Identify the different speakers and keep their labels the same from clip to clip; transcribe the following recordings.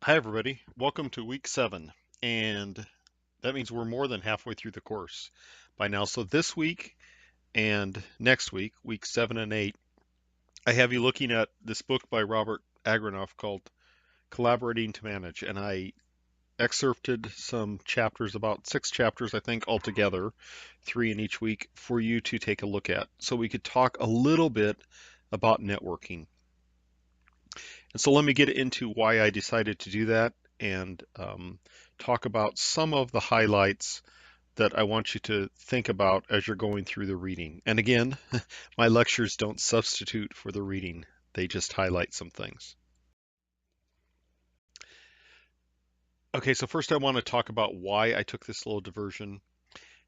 Speaker 1: Hi, everybody. Welcome to week 7. And that means we're more than halfway through the course by now. So this week and next week, week 7 and 8, I have you looking at this book by Robert Agranoff called Collaborating to Manage. And I excerpted some chapters, about 6 chapters, I think, altogether, 3 in each week, for you to take a look at. So we could talk a little bit about networking. And so let me get into why I decided to do that and talk about some of the highlights that I want you to think about as you're going through the reading. And again, my lectures don't substitute for the reading, they just highlight some things. Okay, so first I want to talk about why I took this little diversion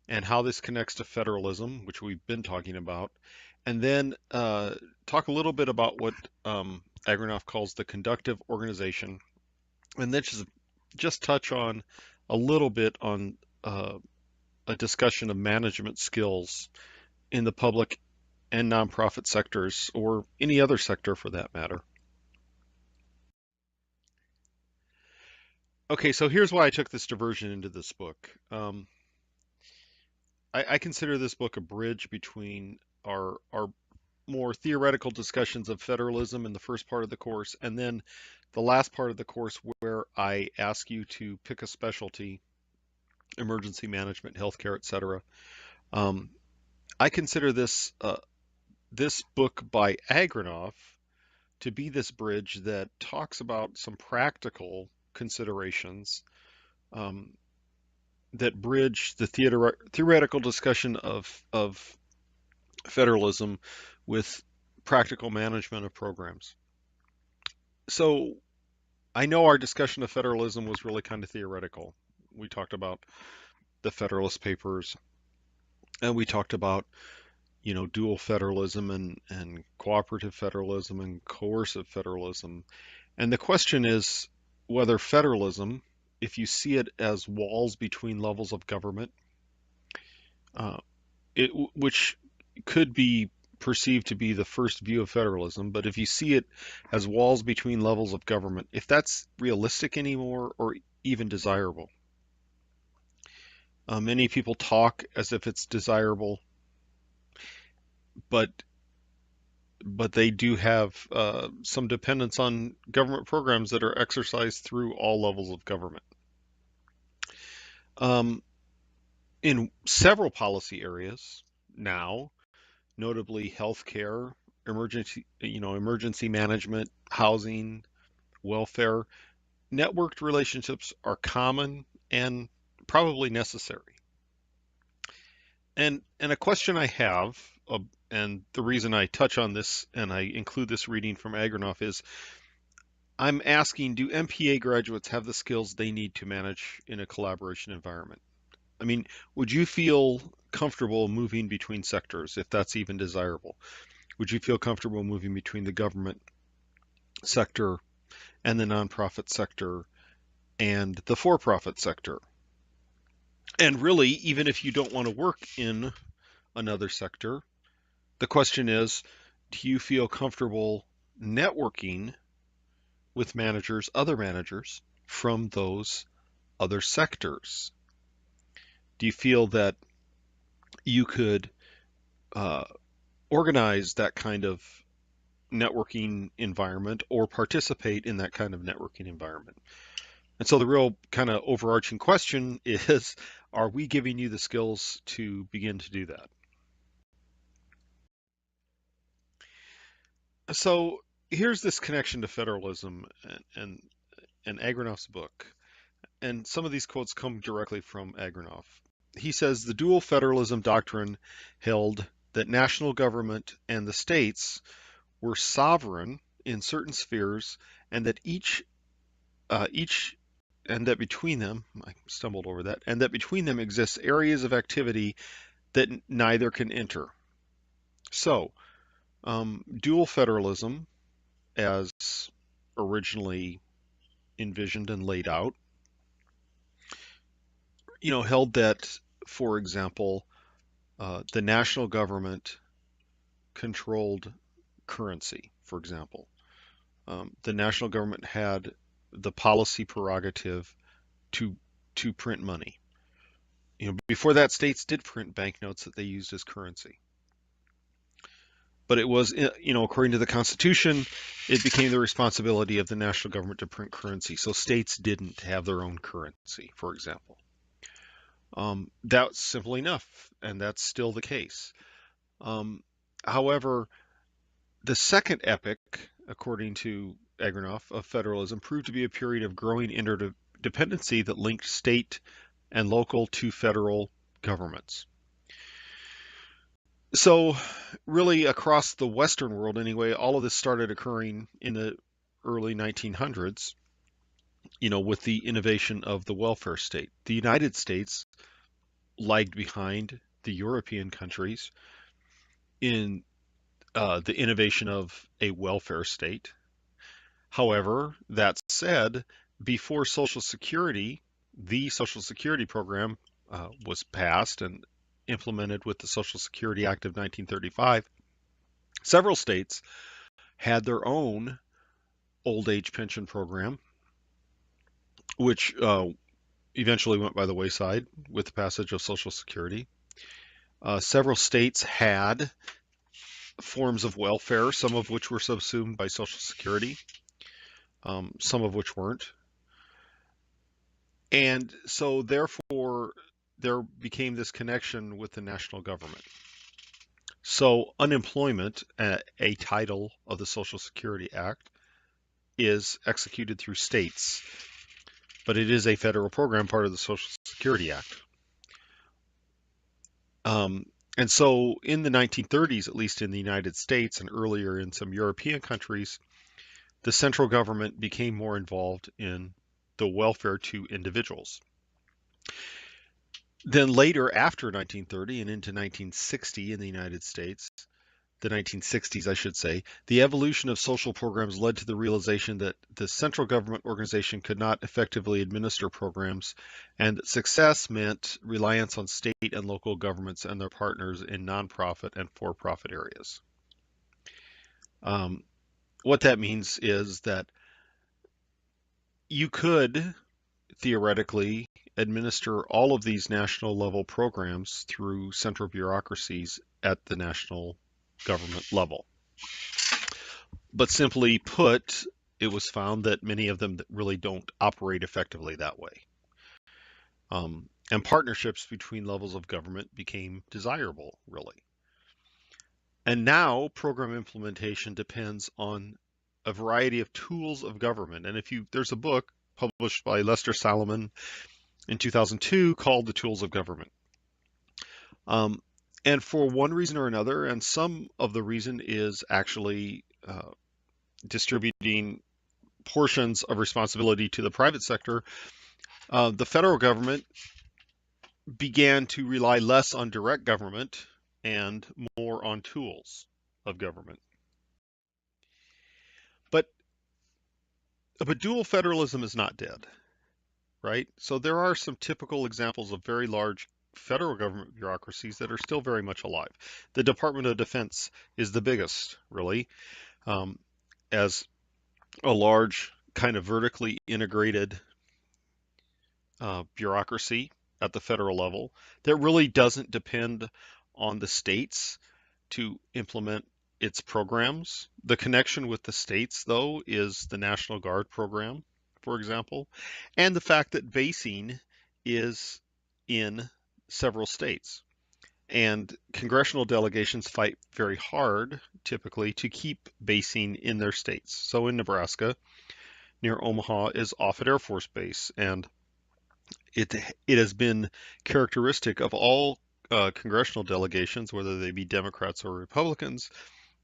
Speaker 1: and how this connects to federalism, which we've been talking about, and then talk a little bit about what Agranoff calls the conductive organization, and then just touch on a little bit on a discussion of management skills in the public and nonprofit sectors, or any other sector for that matter. Okay, so here's why I took this diversion into this book. I consider this book a bridge between our more theoretical discussions of federalism in the first part of the course, and then the last part of the course where I ask you to pick a specialty, emergency management, healthcare, etc. Um, I consider this book by Agranoff to be this bridge that talks about some practical considerations um, that bridge the theoretical discussion of federalism with practical management of programs. So I know our discussion of federalism was really kind of theoretical. We talked about the Federalist Papers, and we talked about dual federalism and cooperative federalism and coercive federalism. And the question is whether federalism, if you see it as walls between levels of government, uh, which could be perceived to be the first view of federalism, but if you see it as walls between levels of government, if that's realistic anymore or even desirable. Many people talk as if it's desirable, but they do have some dependence on government programs that are exercised through all levels of government. Um, in several policy areas now, notably healthcare, emergency management, housing, welfare, networked relationships are common and probably necessary. And a question I have, and the reason I touch on this and I include this reading from Agranoff is I'm asking, do MPA graduates have the skills they need to manage in a collaboration environment? I mean, would you feel comfortable moving between sectors if that's even desirable? Would you feel comfortable moving between the government sector and the nonprofit sector and the for-profit sector? And really, even if you don't want to work in another sector, the question is, do you feel comfortable networking with managers, other managers from those other sectors? Do you feel that you could uh, organize that kind of networking environment or participate in that kind of networking environment? And so the real kind of overarching question is, are we giving you the skills to begin to do that? So here's this connection to federalism and Agranoff's book. And some of these quotes come directly from Agranoff. He says the dual federalism doctrine held that national government and the states were sovereign in certain spheres, and that each and that between them, I stumbled over that, and that between them exists areas of activity that neither can enter. So, dual federalism, as originally envisioned and laid out, held that, for example, the national government controlled currency, for example. The national government had the policy prerogative to print money. Before that, states did print banknotes that they used as currency. But it was, according to the Constitution, it became the responsibility of the national government to print currency. So states didn't have their own currency, for example. That's simple enough, and that's still the case. However, the second epoch, according to Agranoff, of federalism proved to be a period of growing interdependency that linked state and local to federal governments. So, really, across the Western world anyway, all of this started occurring in the early 1900s, with the innovation of the welfare state. The United States lagged behind the European countries in the innovation of a welfare state. However, that said, before Social Security, the Social Security program was passed and implemented with the Social Security Act of 1935, several states had their own old age pension program, which eventually went by the wayside with the passage of Social Security. Several states had forms of welfare, some of which were subsumed by Social Security, some of which weren't. And so, therefore, there became this connection with the national government. So, unemployment, a title of the Social Security Act, is executed through states, but it is a federal program, part of the Social Security Act. And so in the 1930s, at least in the United States and earlier in some European countries, the central government became more involved in the welfare to individuals. Then later, after 1930 and into 1960 in the United States, the 1960s, I should say, the evolution of social programs led to the realization that the central government organization could not effectively administer programs, and that success meant reliance on state and local governments and their partners in nonprofit and for-profit areas. What that means is that you could theoretically administer all of these national level programs through central bureaucracies at the national government level. But simply put, it was found that many of them really don't operate effectively that way. And partnerships between levels of government became desirable, really. And now program implementation depends on a variety of tools of government. And there's a book published by Lester Salomon in 2002 called The Tools of Government. And for one reason or another, and some of the reason is actually distributing portions of responsibility to the private sector, the federal government began to rely less on direct government and more on tools of government. But dual federalism is not dead, right? So there are some typical examples of very large federal government bureaucracies that are still very much alive. The Department of Defense is the biggest, really, as a large kind of vertically integrated bureaucracy at the federal level that really doesn't depend on the states to implement its programs. The connection with the states, though, is the National Guard program, for example, and the fact that basing is in several states. And congressional delegations fight very hard, typically, to keep basing in their states. So in Nebraska, near Omaha, is Offutt Air Force Base, and it has been characteristic of all congressional delegations, whether they be Democrats or Republicans,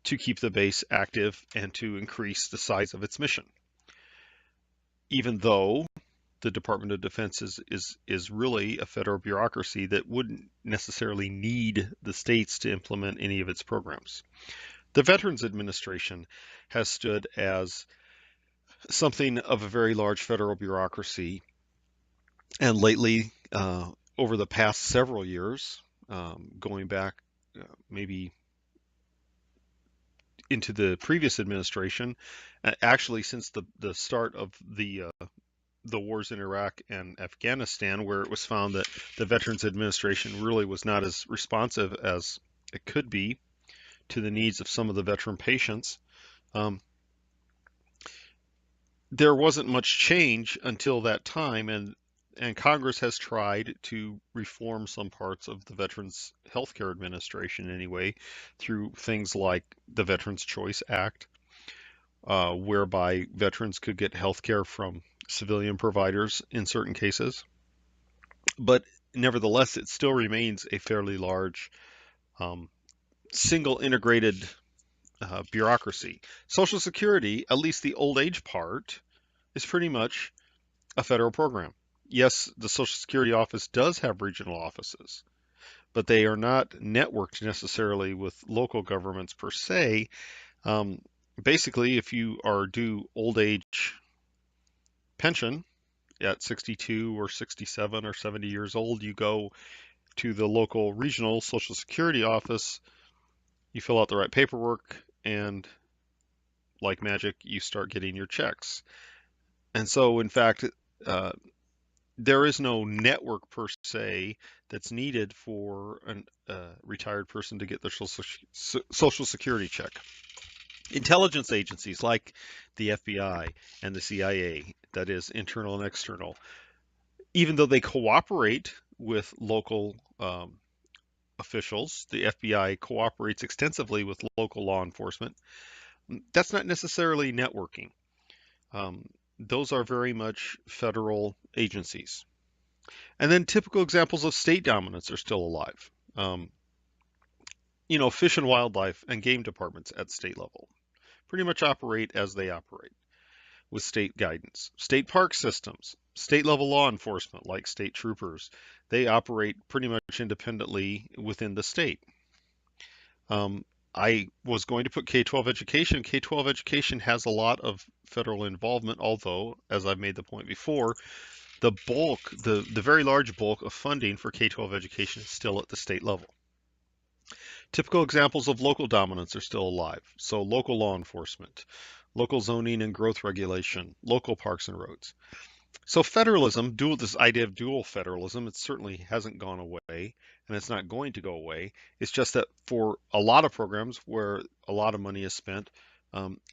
Speaker 1: to keep the base active and to increase the size of its mission. Even though the Department of Defense is really a federal bureaucracy that wouldn't necessarily need the states to implement any of its programs. The Veterans Administration has stood as something of a very large federal bureaucracy, and lately, over the past several years, going back maybe into the previous administration, actually since the start of the wars in Iraq and Afghanistan, where it was found that the Veterans Administration really was not as responsive as it could be to the needs of some of the veteran patients. Um, there wasn't much change until that time, and Congress has tried to reform some parts of the Veterans Healthcare Administration anyway, through things like the Veterans Choice Act, whereby veterans could get health care from civilian providers in certain cases. But nevertheless, it still remains a fairly large um, single integrated bureaucracy. Social Security, at least the old age part, is pretty much a federal program. Yes, the Social Security office does have regional offices, but they are not networked necessarily with local governments per se. Um, Basically, if you are due old age pension at 62 or 67 or 70 years old, you go to the local regional Social Security office, you fill out the right paperwork, and like magic, you start getting your checks. And so, in fact, uh, there is no network per se that's needed for a retired person to get their social security check. Intelligence agencies like the FBI and the CIA, that is internal and external, even though they cooperate with local officials, the FBI cooperates extensively with local law enforcement. That's not necessarily networking. Um, those are very much federal agencies. And then typical examples of state dominance are still alive. Um, Fish and wildlife and game departments at state level pretty much operate as they operate with state guidance. State park systems, state level law enforcement like state troopers, they operate pretty much independently within the state. Um, I was going to put K-12 education. K-12 education has a lot of federal involvement, although, as I've made the point before, the very large bulk of funding for K-12 education is still at the state level. Typical examples of local dominance are still alive. So local law enforcement, local zoning and growth regulation, local parks and roads. So federalism, this idea of dual federalism, it certainly hasn't gone away, and it's not going to go away. It's just that for a lot of programs where a lot of money is spent,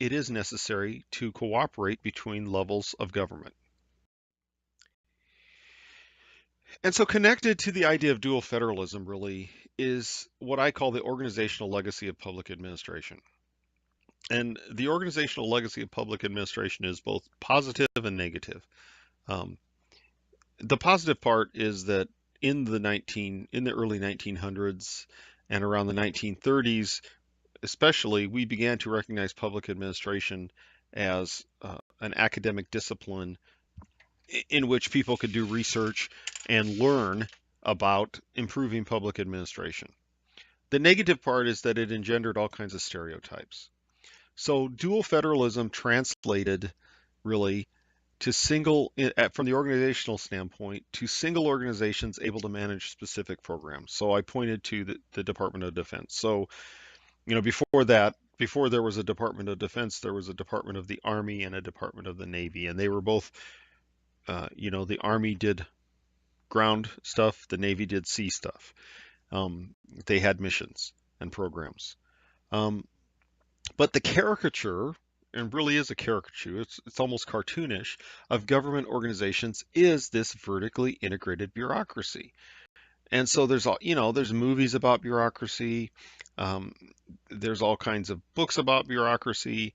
Speaker 1: it is necessary to cooperate between levels of government. And so connected to the idea of dual federalism really is what I call the organizational legacy of public administration. And the organizational legacy of public administration is both positive and negative. Um, the positive part is that in the early 1900s and around the 1930s, especially, we began to recognize public administration as an academic discipline in which people could do research and learn about improving public administration. The negative part is that it engendered all kinds of stereotypes. So dual federalism translated really to from the organizational standpoint, to single organizations able to manage specific programs. So I pointed to the Department of Defense. So, before there was a Department of Defense, there was a Department of the Army and a Department of the Navy, and they were both, the Army did ground stuff, the Navy did sea stuff. They had missions and programs. Um, but the caricature, and really is a caricature, it's almost cartoonish, of government organizations is this vertically integrated bureaucracy. And so there's movies about bureaucracy, um, there's all kinds of books about bureaucracy,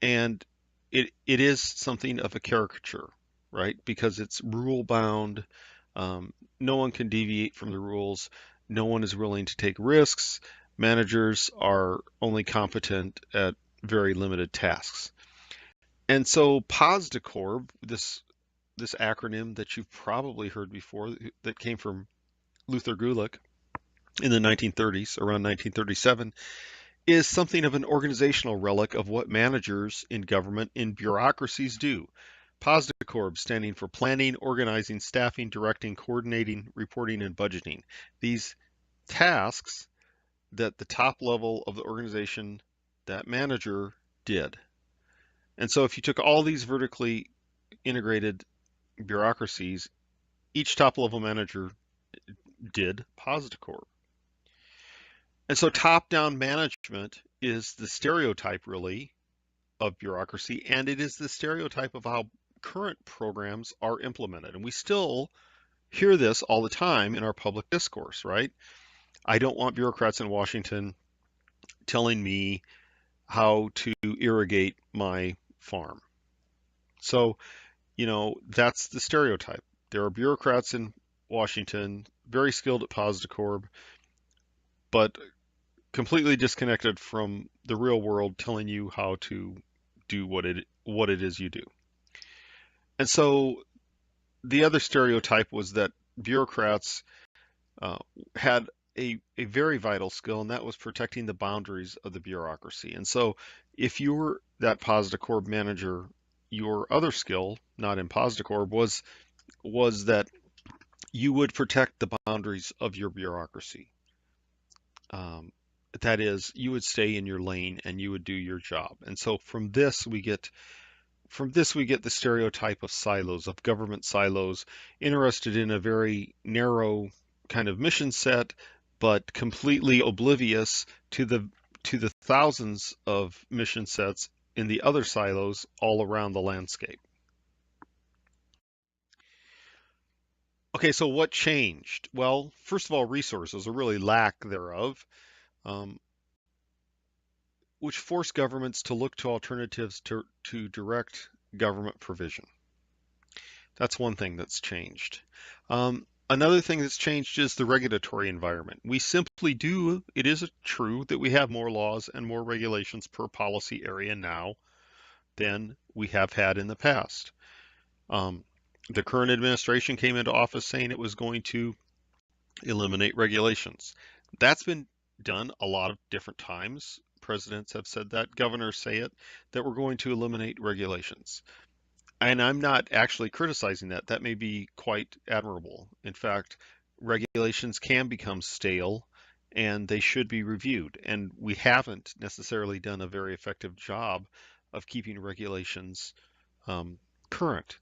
Speaker 1: and it is something of a caricature, right? Because it's rule bound. No one can deviate from the rules. No one is willing to take risks. Managers are only competent at very limited tasks. And so POSDCORB, this acronym that you've probably heard before, that came from Luther Gulick in the 1930s, around 1937, is something of an organizational relic of what managers in government in bureaucracies do. POSDCORB standing for planning, organizing, staffing, directing, coordinating, reporting, and budgeting. These tasks that the top level of the organization that manager did. And so if you took all these vertically integrated bureaucracies, each top level manager did POSDCORB. And so top down management is the stereotype really of bureaucracy, and it is the stereotype of how current programs are implemented. And we still hear this all the time in our public discourse, right? I don't want bureaucrats in Washington telling me how to irrigate my farm. So, that's the stereotype. There are bureaucrats in Washington, very skilled at POSDCORB, but completely disconnected from the real world, telling you how to do what it is you do. And so the other stereotype was that bureaucrats uh, had a very vital skill, and that was protecting the boundaries of the bureaucracy. And so if you were that POSDCORB manager, your other skill, not in POSDCORB, was that you would protect the boundaries of your bureaucracy. That is, you would stay in your lane and you would do your job. And so from this we get the stereotype of silos, of government silos, interested in a very narrow kind of mission set, but completely oblivious to the thousands of mission sets in the other silos all around the landscape. Okay, so what changed? Well, first of all, resources, or really lack thereof, um, which forced governments to look to alternatives to direct government provision. That's one thing that's changed. Another thing that's changed is the regulatory environment. We simply do, it is true that we have more laws and more regulations per policy area now than we have had in the past. The current administration came into office saying it was going to eliminate regulations. That's been done a lot of different times. Presidents have said that, governors say it, that we're going to eliminate regulations. And I'm not actually criticizing that. That may be quite admirable. In fact, regulations can become stale and they should be reviewed. And we haven't necessarily done a very effective job of keeping regulations current.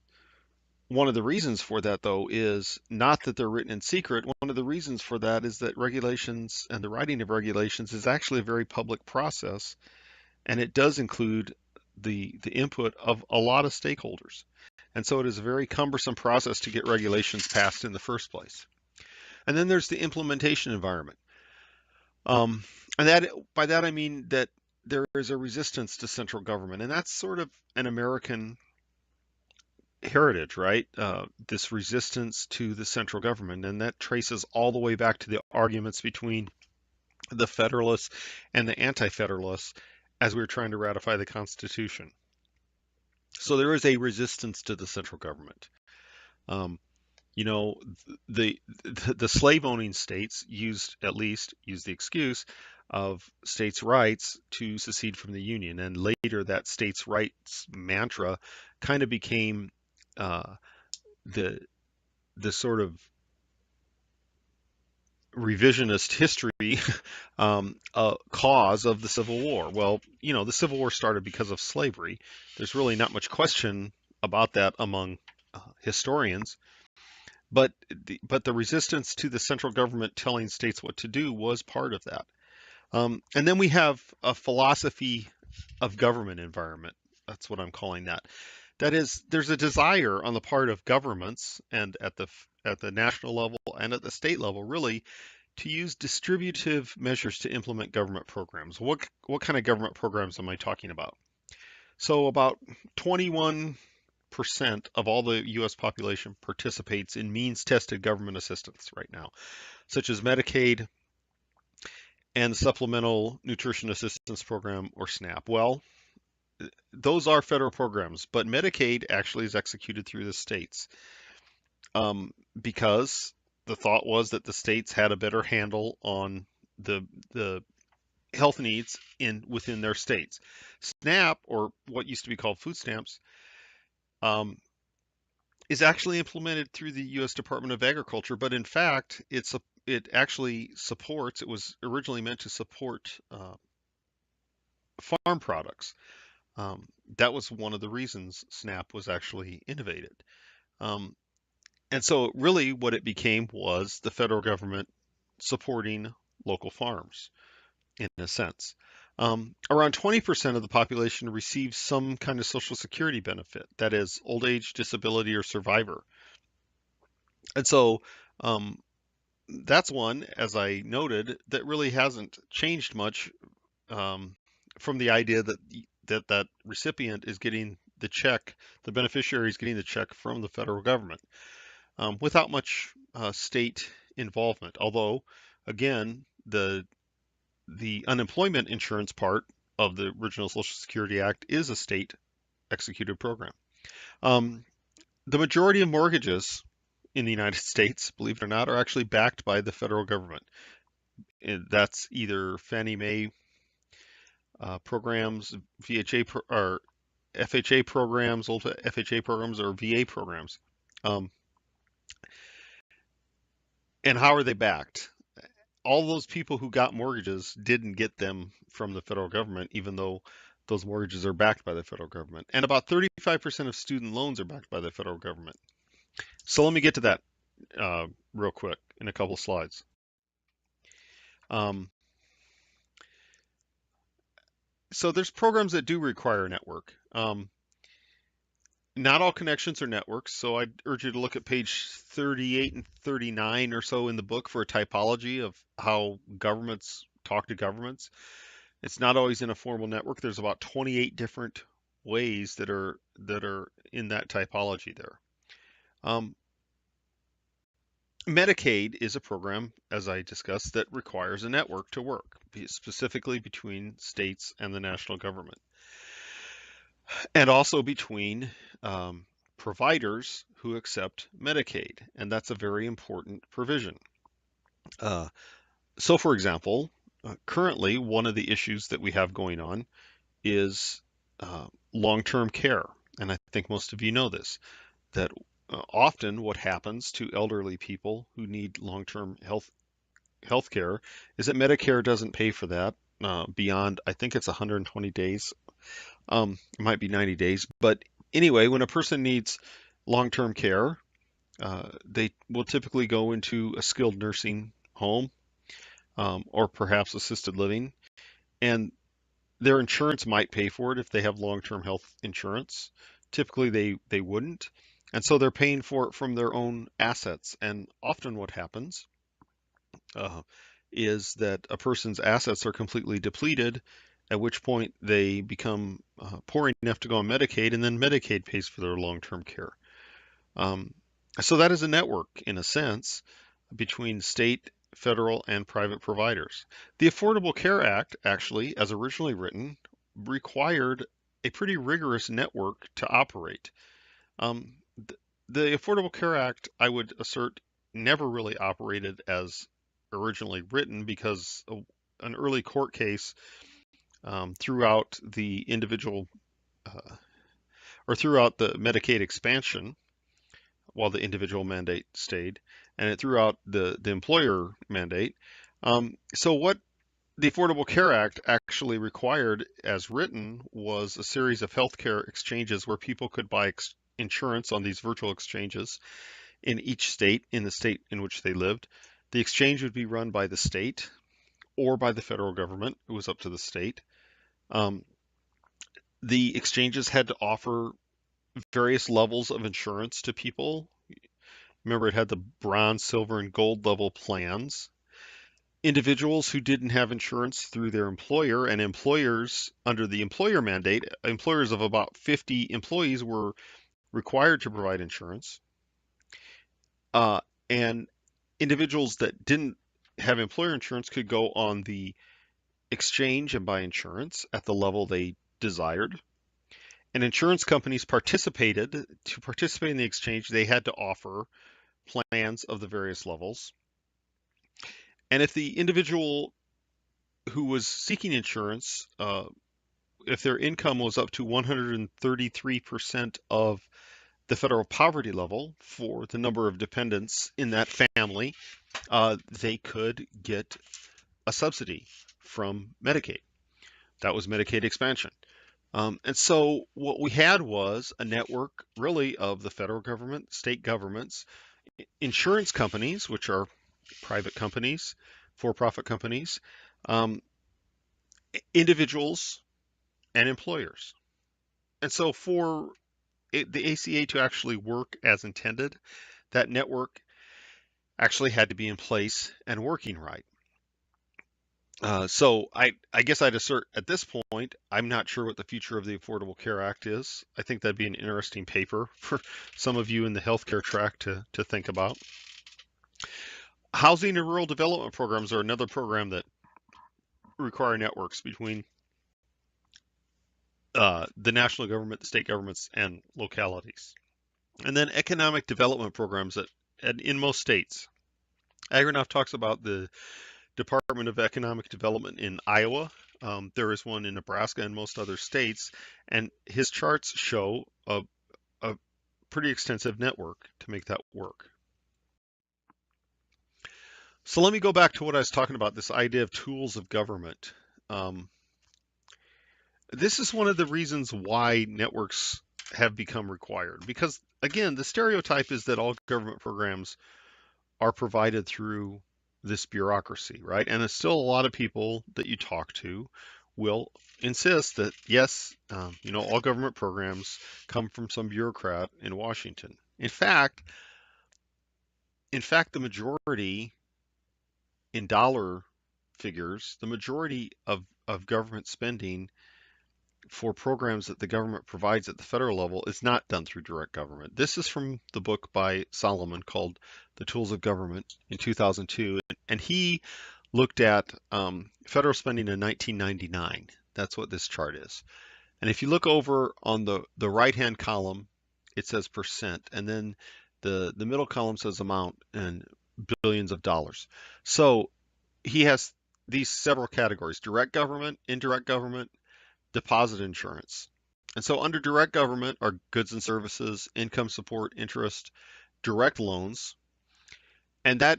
Speaker 1: One of the reasons for that, though, is not that they're written in secret. One of the reasons for that is that regulations and the writing of regulations is actually a very public process, and it does include the input of a lot of stakeholders. And so it is a very cumbersome process to get regulations passed in the first place. And then there's the implementation environment. And by that I mean that there is a resistance to central government, and that's sort of an American heritage, right? This resistance to the central government, and that traces all the way back to the arguments between the Federalists and the Anti-Federalists as we were trying to ratify the Constitution. So there is a resistance to the central government. Um, you know, the slave owning states used the excuse of states' rights to secede from the Union, and later that states' rights mantra kind of became the the sort of revisionist history cause of the Civil War. Well, the Civil War started because of slavery. There's really not much question about that among historians. But the resistance to the central government telling states what to do was part of that. And then we have a philosophy of government environment. That's what I'm calling that. That is, there's a desire on the part of governments and at the national level and at the state level, really, to use distributive measures to implement government programs. What kind of government programs am I talking about? So about 21% of all the U.S. population participates in means-tested government assistance right now, such as Medicaid and the Supplemental Nutrition Assistance Program, or SNAP. Well, those are federal programs, but Medicaid actually is executed through the states because the thought was that the states had a better handle on the health needs within their states. SNAP, or what used to be called food stamps, is actually implemented through the U.S. Department of Agriculture, but in fact, it actually supports. It was originally meant to support farm products. That was one of the reasons SNAP was actually innovated. Um, and so really what it became was the federal government supporting local farms in a sense. Around 20% of the population receives some kind of Social Security benefit, that is, old age, disability, or survivor. And so um, that's one, as I noted, that really hasn't changed much um, from the idea that that recipient is getting the check, the beneficiary is getting the check from the federal government without much state involvement. Although, again, the unemployment insurance part of the original Social Security Act is a state executed program. Um, the majority of mortgages in the United States, believe it or not, are actually backed by the federal government. That's either Fannie Mae programs, or FHA programs, old FHA programs, or VA programs. Um, and how are they backed? All those people who got mortgages didn't get them from the federal government, even though those mortgages are backed by the federal government. And about 35% of student loans are backed by the federal government. So let me get to that real quick in a couple slides. Um, so there's programs that do require a network. Not all connections are networks, so I'd urge you to look at page 38 and 39 or so in the book for a typology of how governments talk to governments. It's not always in a formal network. There's about 28 different ways that are in that typology there. Medicaid is a program, as I discussed, that requires a network to work, specifically between states and the national government, and also between providers who accept Medicaid, and that's a very important provision. So, for example, currently one of the issues that we have going on is long-term care, and I think most of you know this, that often what happens to elderly people who need long-term health care is that Medicare doesn't pay for that beyond, I think it's 120 days. It might be 90 days. But anyway, when a person needs long-term care, they will typically go into a skilled nursing home or perhaps assisted living. And their insurance might pay for it if they have long-term health insurance. Typically, they wouldn't. And so they're paying for it from their own assets. And often what happens uh, is that a person's assets are completely depleted, at which point they become poor enough to go on Medicaid, and then Medicaid pays for their long-term care. Um, so that is a network, in a sense, between state, federal, and private providers. The Affordable Care Act, actually, as originally written, required a pretty rigorous network to operate. Um, the Affordable Care Act, I would assert, never really operated as originally written because an early court case throughout the individual or throughout the Medicaid expansion while the individual mandate stayed, and it threw out the employer mandate. So what the Affordable Care Act actually required, as written, was a series of healthcare exchanges where people could buy insurance on these virtual exchanges in each state, in the state in which they lived. The exchange would be run by the state or by the federal government. It was up to the state. Um, the exchanges had to offer various levels of insurance to people. Remember, it had the bronze, silver, and gold level plans. Individuals who didn't have insurance through their employer, and employers under the employer mandate, employers of about 50 employees were required to provide insurance. And individuals that didn't have employer insurance could go on the exchange and buy insurance at the level they desired. And insurance companies participated. To participate in the exchange, they had to offer plans of the various levels. And if the individual who was seeking insurance, if their income was up to 133% of the federal poverty level for the number of dependents in that family, they could get a subsidy from Medicaid. That was Medicaid expansion. And so what we had was a network really of the federal government, state governments, insurance companies, which are private companies, for-profit companies, um, individuals, and employers. And so for the ACA to actually work as intended, that network actually had to be in place and working right. So I guess I'd assert at this point, I'm not sure what the future of the Affordable Care Act is. I think that'd be an interesting paper for some of you in the healthcare track to think about. Housing and rural development programs are another program that require networks between the national government, the state governments, and localities. And then economic development programs in most states. Agronoff talks about the Department of Economic Development in Iowa. There is one in Nebraska and most other states, and his charts show a pretty extensive network to make that work. So let me go back to what I was talking about, this idea of tools of government. This is one of the reasons why networks have become required, because again, the stereotype is that all government programs are provided through this bureaucracy, right? And it's still a lot of people that you talk to will insist that yes, all government programs come from some bureaucrat in Washington. In fact, the majority in dollar figures, the majority of government spending for programs that the government provides at the federal level is not done through direct government. This is from the book by Solomon called The Tools of Government in 2002, and he looked at federal spending in 1999. That's what this chart is. And if you look over on the right-hand column, it says percent, and then the middle column says amount and billions of dollars. So he has these several categories: direct government, indirect government, deposit insurance. And so under direct government are goods and services, income support, interest, direct loans. And that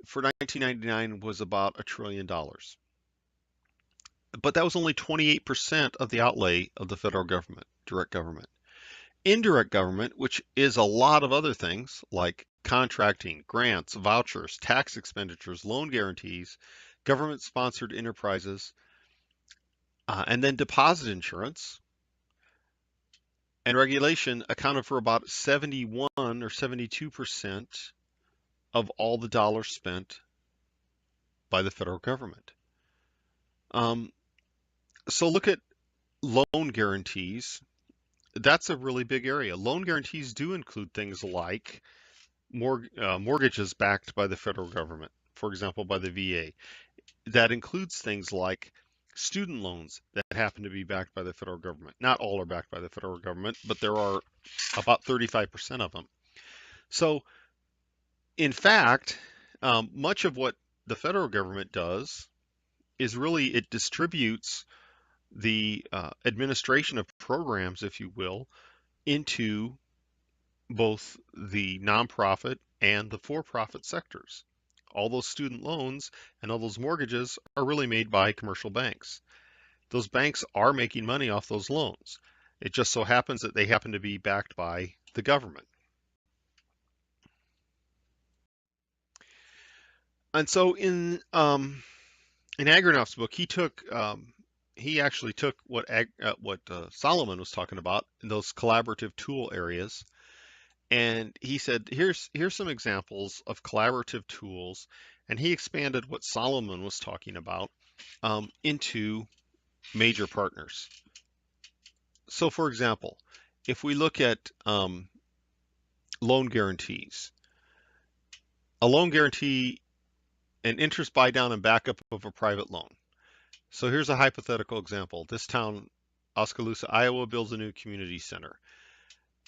Speaker 1: for 1999 was about $1 trillion. But that was only 28% of the outlay of the federal government, direct government. Indirect government, which is a lot of other things like contracting, grants, vouchers, tax expenditures, loan guarantees, government sponsored enterprises, and then deposit insurance and regulation accounted for about 71 or 72% of all the dollars spent by the federal government. So look at loan guarantees. That's a really big area. Loan guarantees do include things like mortgages backed by the federal government, for example, by the VA. That includes things like student loans that happen to be backed by the federal government. Not all are backed by the federal government, but there are about 35% of them. So, in fact, much of what the federal government does is really it distributes the administration of programs, if you will, into both the nonprofit and the for-profit sectors. All those student loans and all those mortgages are really made by commercial banks. Those banks are making money off those loans. It just so happens that they happen to be backed by the government. And so in Agronoff's book, he actually took what Solomon was talking about in those collaborative tool areas, and he said, here's some examples of collaborative tools, and he expanded what Solomon was talking about into major partners. So, for example, if we look at loan guarantees, a loan guarantee, an interest buy down and backup of a private loan. So here's a hypothetical example. This town, Oskaloosa, Iowa, builds a new community center.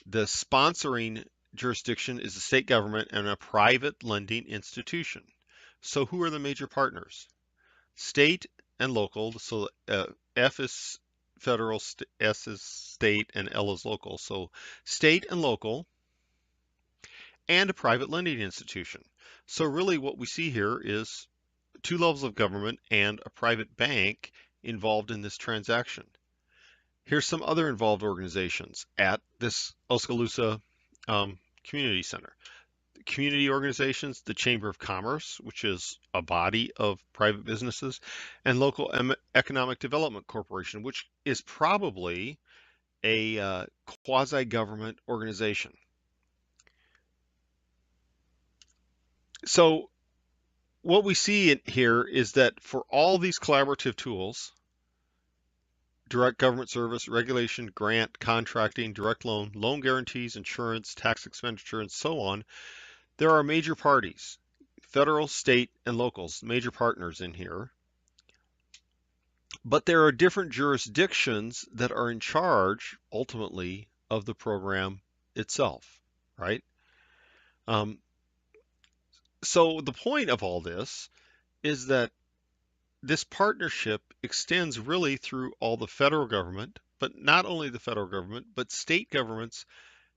Speaker 1: The sponsoring jurisdiction is the state government and a private lending institution. So who are the major partners? State and local. So F is federal, S is state, and L is local. So state and local, and a private lending institution. So really what we see here is two levels of government and a private bank involved in this transaction. Here's some other involved organizations at this Oskaloosa Community Center. Community organizations, the Chamber of Commerce, which is a body of private businesses, and local economic development corporation, which is probably a quasi-government organization. So what we see in here is that for all these collaborative tools, direct government service, regulation, grant, contracting, direct loan, loan guarantees, insurance, tax expenditure, and so on, there are major parties, federal, state, and locals, major partners in here. But there are different jurisdictions that are in charge, ultimately, of the program itself, right? So the point of all this is that this partnership extends really through all the federal government, but not only the federal government, but state governments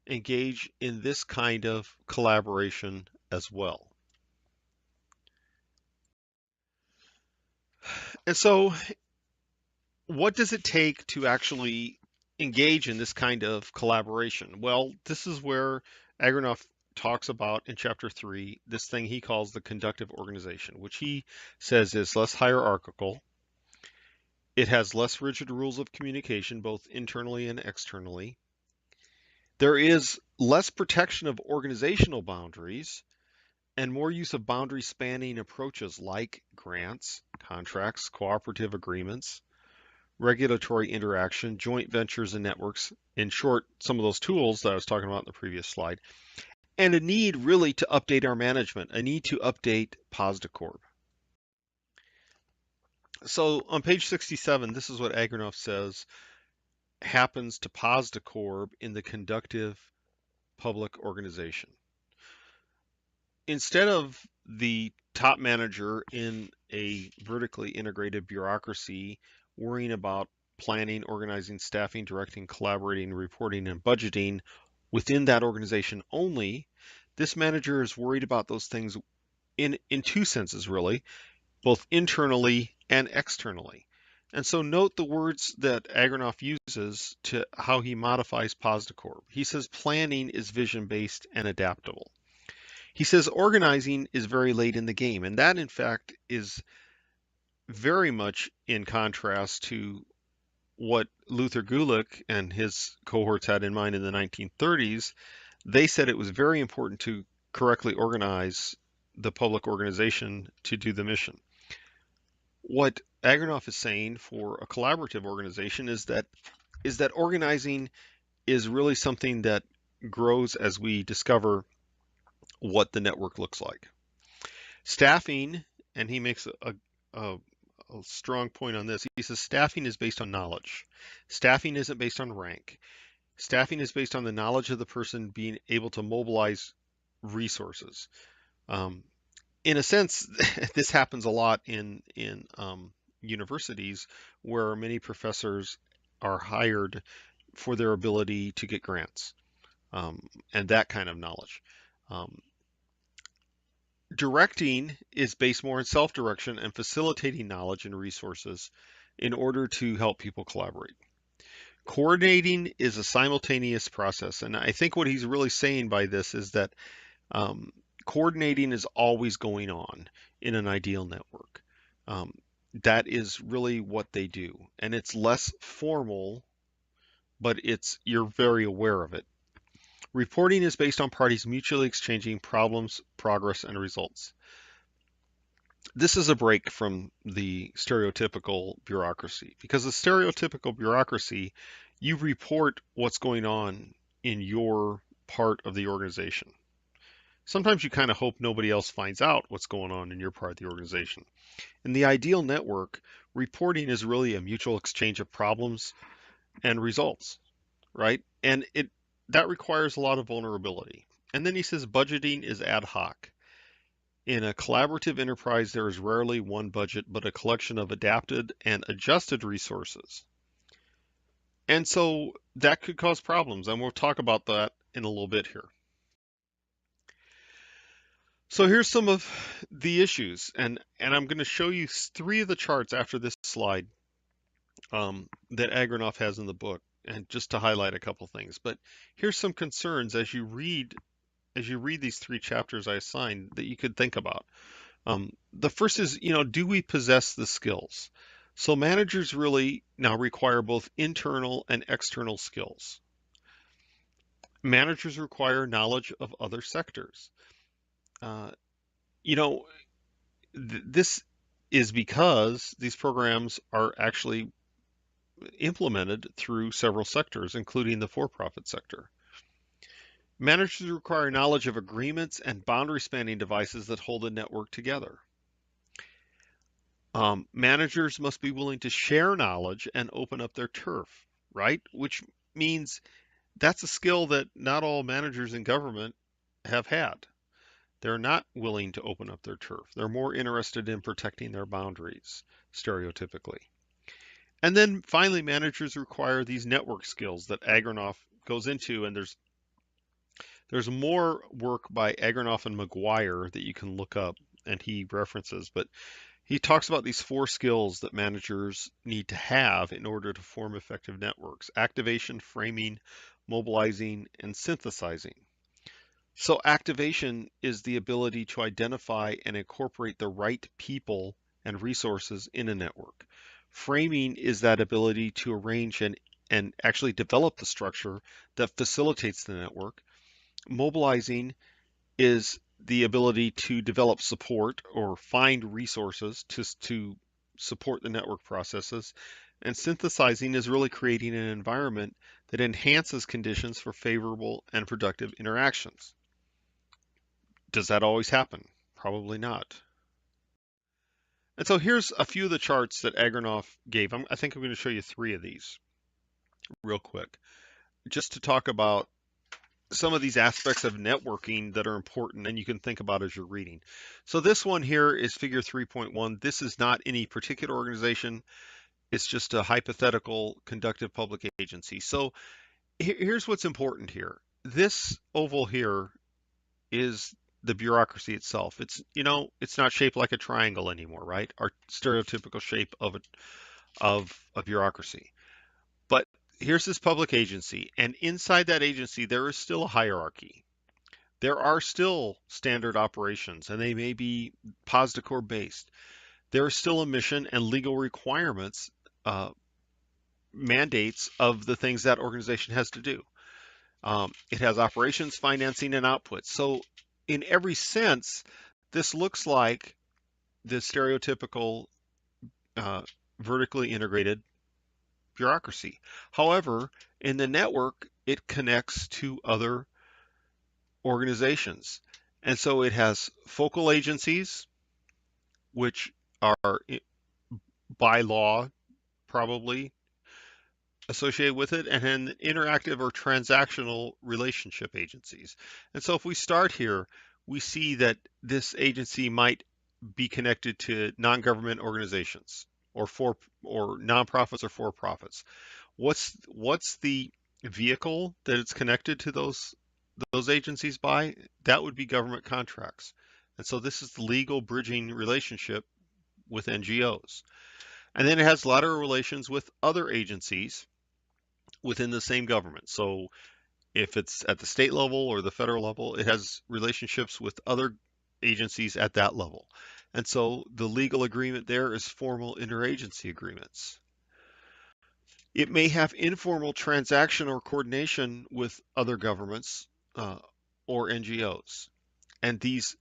Speaker 1: engage in this kind of collaboration as well. And so what does it take to actually engage in this kind of collaboration? Well, this is where Agranoff talks about in chapter 3 this thing he calls the conductive organization, which he says is less hierarchical. It has less rigid rules of communication, both internally and externally. There is less protection of organizational boundaries and more use of boundary spanning approaches like grants, contracts, cooperative agreements, regulatory interaction, joint ventures and networks. In short, some of those tools that I was talking about in the previous slide. And a need really to update our management, a need to update POSDCORB. So on page 67, this is what Agranoff says happens to POSDCORB in the conductive public organization. Instead of the top manager in a vertically integrated bureaucracy worrying about planning, organizing, staffing, directing, collaborating, reporting, and budgeting within that organization only, this manager is worried about those things in two senses, really, both internally and externally. And so note the words that Agranoff uses to how he modifies POSDCORB. He says planning is vision-based and adaptable. He says organizing is very late in the game, and that in fact is very much in contrast to what Luther Gulick and his cohorts had in mind in the 1930s. They said it was very important to correctly organize the public organization to do the mission. What Agranoff is saying for a collaborative organization is that organizing is really something that grows as we discover what the network looks like. Staffing, and he makes a strong point on this. He says staffing is based on knowledge. Staffing isn't based on rank. Staffing is based on the knowledge of the person being able to mobilize resources. In a sense, this happens a lot in universities where many professors are hired for their ability to get grants and that kind of knowledge. Directing is based more on self-direction and facilitating knowledge and resources in order to help people collaborate. Coordinating is a simultaneous process, and I think what he's really saying by this is that coordinating is always going on in an ideal network. That is really what they do, and it's less formal, but you're very aware of it. Reporting is based on parties mutually exchanging problems, progress, and results. This is a break from the stereotypical bureaucracy, because the stereotypical bureaucracy, you report what's going on in your part of the organization. Sometimes you kind of hope nobody else finds out what's going on in your part of the organization. In the ideal network, reporting is really a mutual exchange of problems and results, right? And that requires a lot of vulnerability. And then he says budgeting is ad hoc. In a collaborative enterprise, there is rarely one budget, but a collection of adapted and adjusted resources. And so that could cause problems, and we'll talk about that in a little bit here. So here's some of the issues, and I'm going to show you 3 of the charts after this slide. that Agronoff has in the book, and just to highlight a couple things. But here's some concerns as you read these 3 chapters I assigned that you could think about. The first is, do we possess the skills? So managers really now require both internal and external skills. Managers require knowledge of other sectors. Uh, this is because these programs are actually implemented through several sectors, including the for-profit sector. Managers require knowledge of agreements and boundary spanning devices that hold a network together. Managers must be willing to share knowledge and open up their turf, right? Which means that's a skill that not all managers in government have had. They're not willing to open up their turf. They're more interested in protecting their boundaries, stereotypically. And then finally, managers require these network skills that Agronoff goes into, and there's more work by Agronoff and McGuire that you can look up, and he references, but he talks about these 4 skills that managers need to have in order to form effective networks: activation, framing, mobilizing, and synthesizing. So activation is the ability to identify and incorporate the right people and resources in a network. Framing is that ability to arrange and actually develop the structure that facilitates the network. Mobilizing is the ability to develop support or find resources to support the network processes. And synthesizing is really creating an environment that enhances conditions for favorable and productive interactions. Does that always happen? Probably not. And so here's a few of the charts that Agronoff gave. I think I'm going to show you 3 of these real quick, just to talk about some of these aspects of networking that are important and you can think about as you're reading. So this one here is figure 3.1. This is not any particular organization. It's just a hypothetical conductive public agency. So here's what's important here. This oval here is the bureaucracy itself. It's not shaped like a triangle anymore, right? Our stereotypical shape of a bureaucracy. But here's this public agency, and inside that agency there is still a hierarchy. There are still standard operations, and they may be POSDCORB based. There is still a mission and legal requirements, mandates of the things that organization has to do. It has operations, financing, and outputs. So in every sense, this looks like the stereotypical vertically integrated bureaucracy. However, in the network, it connects to other organizations. And so it has focal agencies, which are by law probably associated with it, and then interactive or transactional relationship agencies. And so if we start here, we see that this agency might be connected to non-government organizations or nonprofits or for-profits. What's the vehicle that it's connected to those agencies by? That would be government contracts. And so this is the legal bridging relationship with NGOs. And then it has lateral relations with other agencies within the same government. So if it's at the state level or the federal level, it has relationships with other agencies at that level. And so the legal agreement there is formal interagency agreements. It may have informal transaction or coordination with other governments or NGOs. And these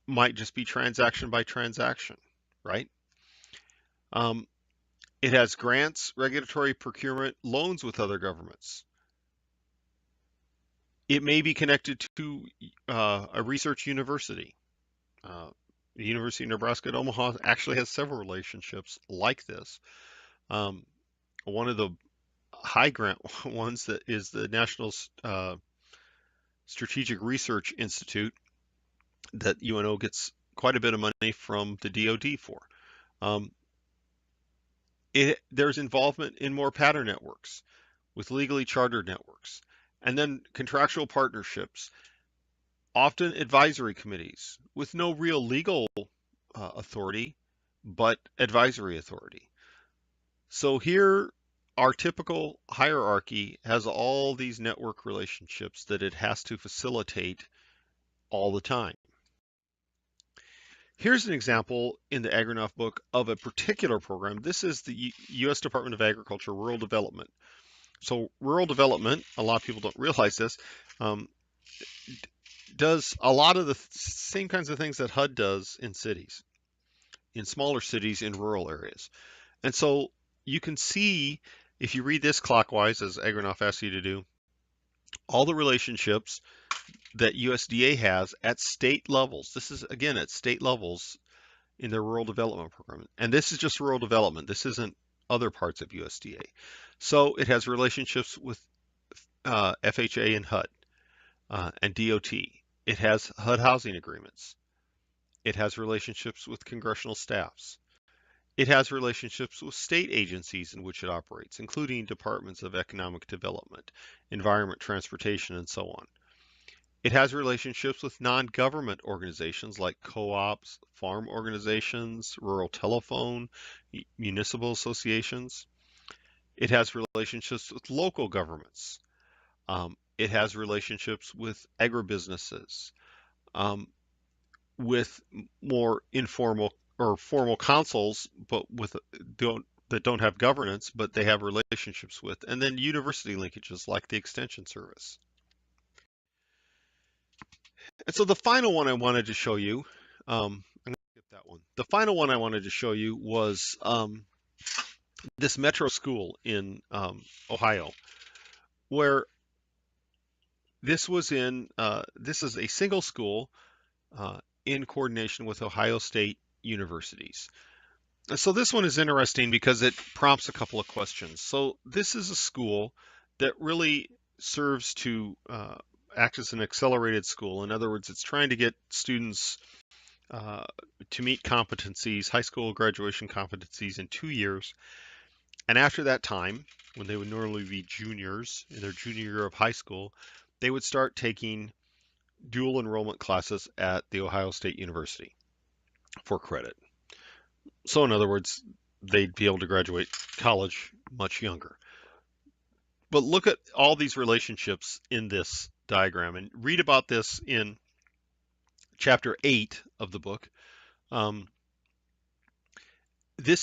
Speaker 1: might just be transaction by transaction, right? It has grants, regulatory procurement, loans with other governments. It may be connected to a research university. The University of Nebraska at Omaha actually has several relationships like this. One of the high grant ones that is the National Strategic Research Institute that UNO gets quite a bit of money from the DoD for. There's involvement in more pattern networks with legally chartered networks, and then contractual partnerships, often advisory committees with no real legal authority, but advisory authority. So here, our typical hierarchy has all these network relationships that it has to facilitate all the time. Here's an example in the Agronoff book of a particular program. This is the U.S. Department of Agriculture Rural Development. So rural development, a lot of people don't realize this, um, does a lot of the same kinds of things that HUD does in cities, in smaller cities, in rural areas. And so you can see, if you read this clockwise, as Agronoff asks you to do, all the relationships that USDA has at state levels. This is, again, at state levels in their rural development program. And this is just rural development. This isn't other parts of USDA. So it has relationships with FHA and HUD and DOT. It has HUD housing agreements. It has relationships with congressional staffs. It has relationships with state agencies in which it operates, including departments of economic development, environment, transportation, and so on. It has relationships with non-government organizations like co-ops, farm organizations, rural telephone, municipal associations. It has relationships with local governments. It has relationships with agribusinesses, with more informal or formal councils, but that don't have governance, but they have relationships with, and then university linkages like the Extension Service. And so the final one I wanted to show you, I'm going to skip that one. The final one I wanted to show you was this metro school in Ohio, where this was this is a single school in coordination with Ohio State universities. So this one is interesting because it prompts a couple of questions. So this is a school that really serves to act as an accelerated school. In other words, it's trying to get students to meet competencies, high school graduation competencies in 2 years. And after that time, when they would normally be juniors in their junior year of high school, they would start taking dual enrollment classes at the Ohio State University for credit. So in other words, they'd be able to graduate college much younger. But look at all these relationships in this diagram and read about this in chapter 8 of the book. This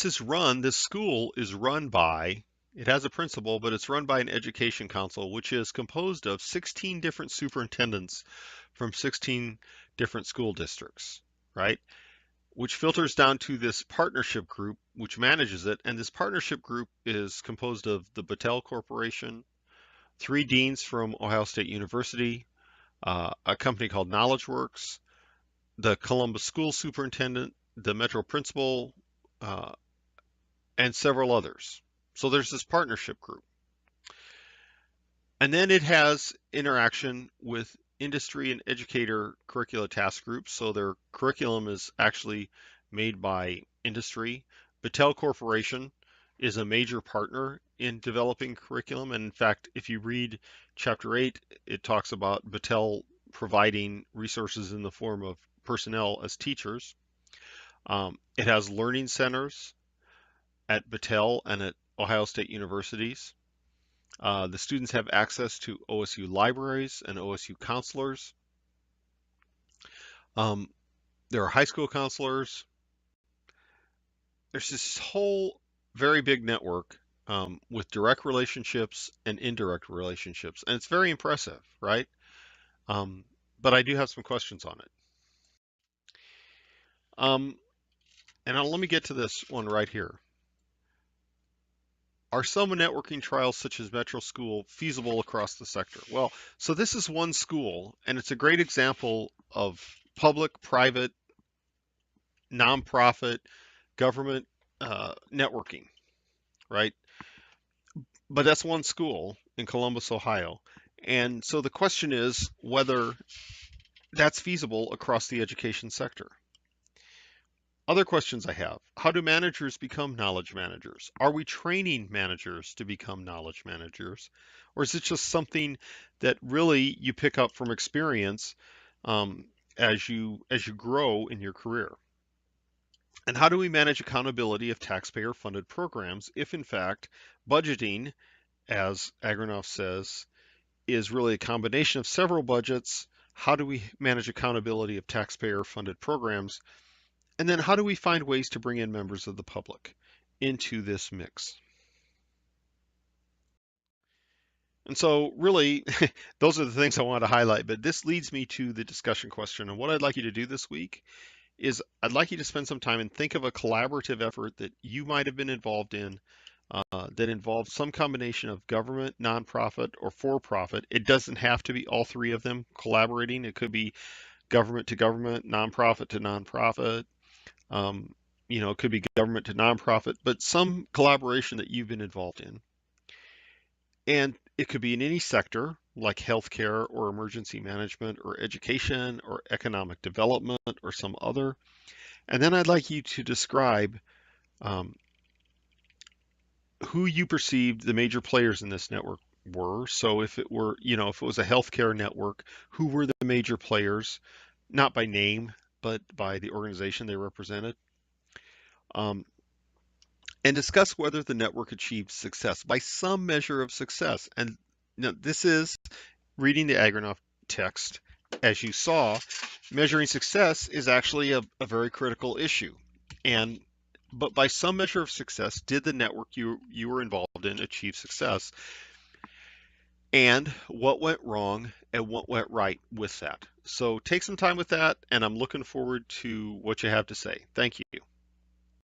Speaker 1: school is run by, it has a principal, but it's run by an education council, which is composed of 16 different superintendents from 16 different school districts, right? Which filters down to this partnership group, which manages it. And this partnership group is composed of the Battelle Corporation, 3 deans from Ohio State University, a company called KnowledgeWorks, the Columbus School Superintendent, the Metro Principal, and several others. So there's this partnership group. And then it has interaction with industry and educator curricula task groups. So their curriculum is actually made by industry. Battelle Corporation is a major partner in developing curriculum. And in fact, if you read chapter 8, it talks about Battelle providing resources in the form of personnel as teachers. It has learning centers at Battelle and at Ohio State universities. The students have access to OSU libraries and OSU counselors. There are high school counselors. There's this whole very big network with direct relationships and indirect relationships, and it's very impressive, right? But I do have some questions on it. And let me get to this one right here. Are some networking trials such as Metro School feasible across the sector? Well, so this is one school, and it's a great example of public, private, nonprofit, government networking, right? But that's one school in Columbus, Ohio. And so the question is whether that's feasible across the education sector. Other questions I have: how do managers become knowledge managers? Are we training managers to become knowledge managers? Or is it just something that really you pick up from experience as you grow in your career? And how do we manage accountability of taxpayer-funded programs if, in fact, budgeting, as Agronoff says, is really a combination of several budgets? How do we manage accountability of taxpayer-funded programs? And then how do we find ways to bring in members of the public into this mix? And so really, those are the things I want to highlight, but this leads me to the discussion question. And what I'd like you to do this week is I'd like you to spend some time and think of a collaborative effort that you might have been involved in that involves some combination of government, nonprofit, or for-profit. It doesn't have to be all three of them collaborating. It could be government to government, nonprofit to nonprofit. Um, it could be government to nonprofit, but some collaboration that you've been involved in. And it could be in any sector like healthcare or emergency management or education or economic development or some other. And then I'd like you to describe um, who you perceived the major players in this network were. So if it were, if it was a healthcare network, who were the major players, not by name, but by the organization they represented? Um, and discuss whether the network achieved success by some measure of success. And this is reading the Agronoff text. As you saw, measuring success is actually a very critical issue. But by some measure of success, did the network you were involved in achieve success? And what went wrong and what went right with that? So take some time with that, and I'm looking forward to what you have to say. Thank you.